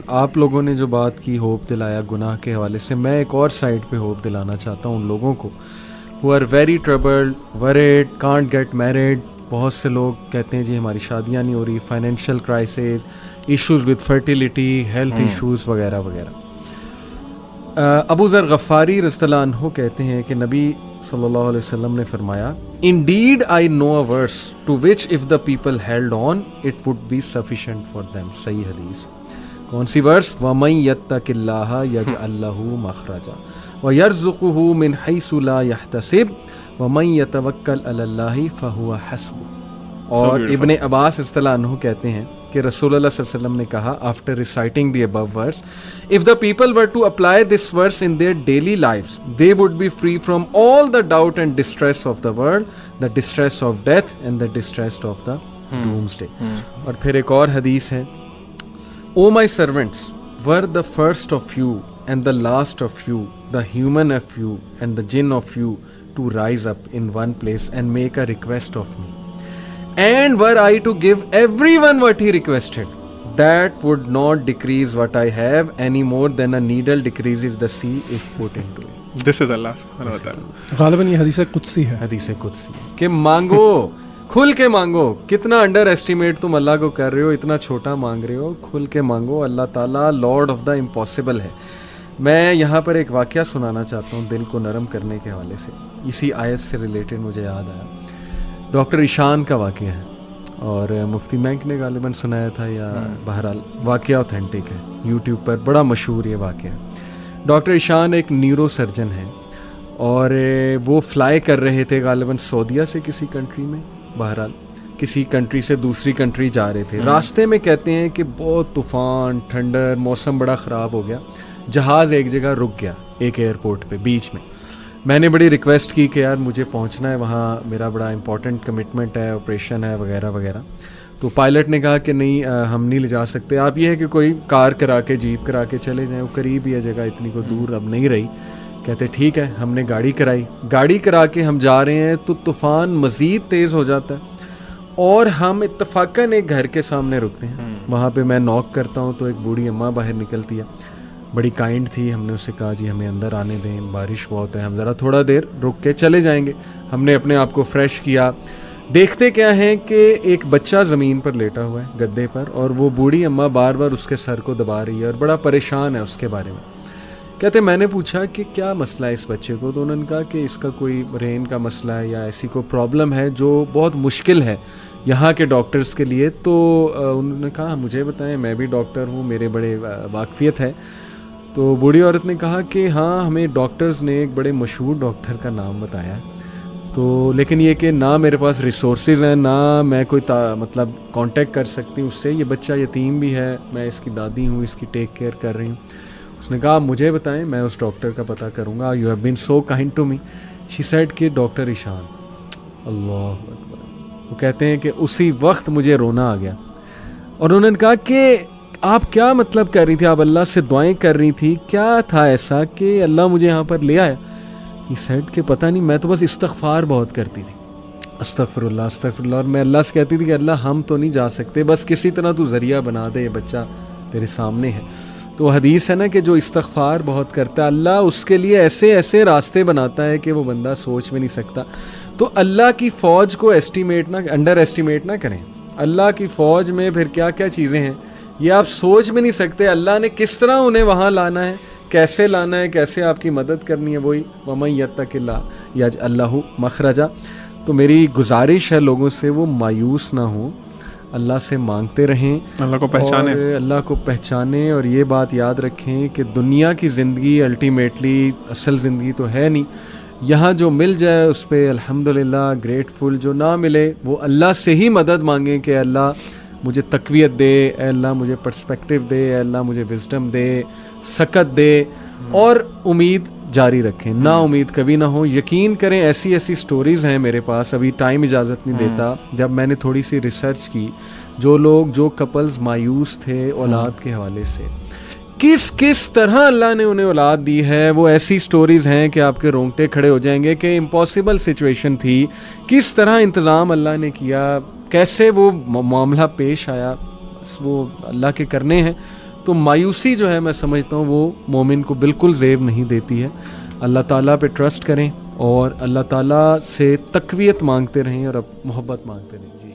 آپ لوگوں نے جو بات کی ہوپ دلایا گناہ کے حوالے سے، میں ایک اور سائڈ پہ ہوپ دلانا چاہتا ہوں ان لوگوں کو who are very troubled, worried, can't get married. بہت سے لوگ کہتے ہیں جی ہماری شادیاں نہیں ہو رہی، financial crisis, issues with fertility, health issues وغیرہ وغیرہ۔ ابو ذر غفاری رضی اللہ عنہ کہتے ہیں کہ نبی صلی اللہ علیہ وسلم نے فرمایا Indeed I know a verse to which if the people held on it would be sufficient for them. صحیح حدیث کون سی ورس؟ وَمَن يَتَّقِ اللَّهَ يَجْعَل لَّهُ مَخْرَجًا وَيَرْزُقْهُ مِنْ حَيْثُ لَا يَحْتَسِبُ وَمَن يَتَوَكَّلْ عَلَى اللَّهِ فَهُوَ حَسْبُهُ۔ اور ابن عباس رضی اللہ عنہ کہتے ہیں کہ رسول اللہ صلی اللہ علیہ وسلم نے کہا after reciting the above verse, if the people were to apply this verse in their daily lives they would be free from all the doubt and distress of the world, the distress of death and the distress of the doomsday۔ اور پھر ایک اور حدیث ہے O my servants, were the first of you and the last of you, the human of you and the jinn of you, to rise up in one place and make a request of me, and were I to give everyone what he requested, that would not decrease what I have any more than a needle decreases the sea if put into it۔ This is Allah subhanahu wa ta'ala۔ غالباً یہ حدیث قدسی ہے، حدیث قدسی کہ مانگو، کھل کے مانگو۔ کتنا انڈر ایسٹیمیٹ تم اللہ کو کر رہے ہو، اتنا چھوٹا مانگ رہے ہو، کھل کے مانگو۔ اللہ تعالیٰ لارڈ آف دا امپاسبل ہے۔ میں یہاں پر ایک واقعہ سنانا چاہتا ہوں دل کو نرم کرنے کے حوالے سے، اسی آیت سے ریلیٹڈ مجھے یاد آیا۔ ڈاکٹر ایشان کا واقعہ ہے اور مفتی مینک نے غالباً سنایا تھا، یا بہرحال واقعہ اوتھینٹک ہے، یوٹیوب پر بڑا مشہور یہ واقعہ ہے۔ ڈاکٹر ایشان ایک نیورو سرجن ہیں اور وہ فلائی کر رہے تھے غالباً سعودیہ سے کسی کنٹری میں، بہرحال کسی کنٹری سے دوسری کنٹری جا رہے تھے۔ راستے میں کہتے ہیں کہ بہت طوفان، ٹھنڈر، موسم بڑا خراب ہو گیا، جہاز ایک جگہ رک گیا، ایک ایئرپورٹ پہ بیچ میں۔ میں نے بڑی ریکویسٹ کی کہ یار مجھے پہنچنا ہے وہاں، میرا بڑا امپورٹنٹ کمٹمنٹ ہے، آپریشن ہے وغیرہ وغیرہ۔ تو پائلٹ نے کہا کہ نہیں ہم نہیں لے جا سکتے، آپ یہ ہے کہ کوئی کار کرا کے، جیپ کرا کے چلے جائیں، وہ قریب ہی ہے جگہ، اتنی کو دور اب نہیں رہی۔ کہتے ٹھیک ہے، ہم نے گاڑی کرائی، گاڑی کرا کے ہم جا رہے ہیں تو طوفان مزید تیز ہو جاتا ہے اور ہم اتفاقاً ایک گھر کے سامنے رکتے ہیں۔ وہاں پہ میں نوک کرتا ہوں تو ایک بوڑھی اماں باہر نکلتی ہے، بڑی کائنڈ تھی۔ ہم نے اسے کہا جی ہمیں اندر آنے دیں، بارش بہت ہے، ہم ذرا تھوڑا دیر رک کے چلے جائیں گے۔ ہم نے اپنے آپ کو فریش کیا، دیکھتے کیا ہیں کہ ایک بچہ زمین پر لیٹا ہوا ہے گدے پر، اور وہ بوڑھی اماں بار بار اس کے سر کو دبا رہی ہے اور بڑا پریشان ہے اس کے بارے میں۔ کہتے میں نے پوچھا کہ کیا مسئلہ ہے اس بچے کو، تو انہوں نے کہا کہ اس کا کوئی برین کا مسئلہ ہے یا ایسی کوئی پرابلم ہے جو بہت مشکل ہے یہاں کے ڈاکٹرز کے لیے۔ تو انہوں نے کہا مجھے بتائیں، میں بھی ڈاکٹر ہوں، میرے بڑے واقفیت ہے۔ تو بوڑھی عورت نے کہا کہ ہاں ہمیں ڈاکٹرز نے ایک بڑے مشہور ڈاکٹر کا نام بتایا، تو لیکن یہ کہ نہ میرے پاس ریسورسز ہیں، نہ میں کوئی مطلب کانٹیکٹ کر سکتی ہوں اس سے، یہ بچہ یتیم بھی ہے، میں اس کی دادی ہوں، اس کی ٹیک کیئر کر رہی ہوں۔ اس نے کہا مجھے بتائیں، میں اس ڈاکٹر کا پتہ کروں گا، you have been so kind to me. She said کہ ڈاکٹر ایشان۔ اللہ اکبر۔ وہ کہتے ہیں کہ اسی وقت مجھے رونا آ گیا، اور انہوں نے کہا کہ آپ کیا مطلب کر رہی تھی، آپ اللہ سے دعائیں کر رہی تھی، کیا تھا ایسا کہ اللہ مجھے یہاں پر لے آیا؟ ہی سیڈ کہ پتہ نہیں، میں تو بس استغفار بہت کرتی تھی، استغفر اللہ استغفر اللہ، اور میں اللہ سے کہتی تھی کہ اللہ ہم تو نہیں جا سکتے، بس کسی طرح تو ذریعہ بنا دے، یہ بچہ تیرے سامنے ہے۔ تو حدیث ہے نا کہ جو استغفار بہت کرتا ہے اللہ اس کے لیے ایسے ایسے راستے بناتا ہے کہ وہ بندہ سوچ میں نہیں سکتا۔ تو اللہ کی فوج کو انڈر ایسٹیمیٹ نہ کریں۔ اللہ کی فوج میں پھر کیا کیا چیزیں ہیں یہ آپ سوچ میں نہیں سکتے، اللہ نے کس طرح انہیں وہاں لانا ہے، کیسے لانا ہے، کیسے آپ کی مدد کرنی ہے۔ وہی وَمَن يَتَّقِ اللَّهَ يَجْعَل لَّهُ مَخْرَجًا۔ تو میری گزارش ہے لوگوں سے وہ مایوس نہ ہوں، اللہ سے مانگتے رہیں، اللہ کو پہچانیں، اور اللہ کو پہچانیں، اور یہ بات یاد رکھیں کہ دنیا کی زندگی الٹیمیٹلی اصل زندگی تو ہے نہیں۔ یہاں جو مل جائے اس پہ الحمدللہ گریٹفل، جو نہ ملے وہ اللہ سے ہی مدد مانگیں کہ اللہ مجھے تقویت دے، اے اللہ مجھے پرسپیکٹیو دے، اے اللہ مجھے وزڈم دے، سکت دے، اور امید جاری رکھیں، نا امید کبھی نہ ہو۔ یقین کریں ایسی ایسی سٹوریز ہیں میرے پاس، ابھی ٹائم اجازت نہیں دیتا، جب میں نے تھوڑی سی ریسرچ کی، جو کپلز مایوس تھے اولاد کے حوالے سے، کس طرح اللہ نے انہیں اولاد دی ہے، وہ ایسی سٹوریز ہیں کہ آپ کے رونگٹے کھڑے ہو جائیں گے کہ امپاسبل سچویشن تھی، کس طرح انتظام اللہ نے کیا، کیسے وہ معاملہ پیش آیا، وہ اللہ کے کرنے ہیں۔ تو تو مایوسی جو ہے میں سمجھتا ہوں وہ مومن کو بالکل زیب نہیں دیتی ہے. اللہ تعالیٰ پہ ٹرسٹ کریں اور اللہ تعالیٰ سے تقویت مانگتے رہیں اور اب محبت مانگتے رہیں. جی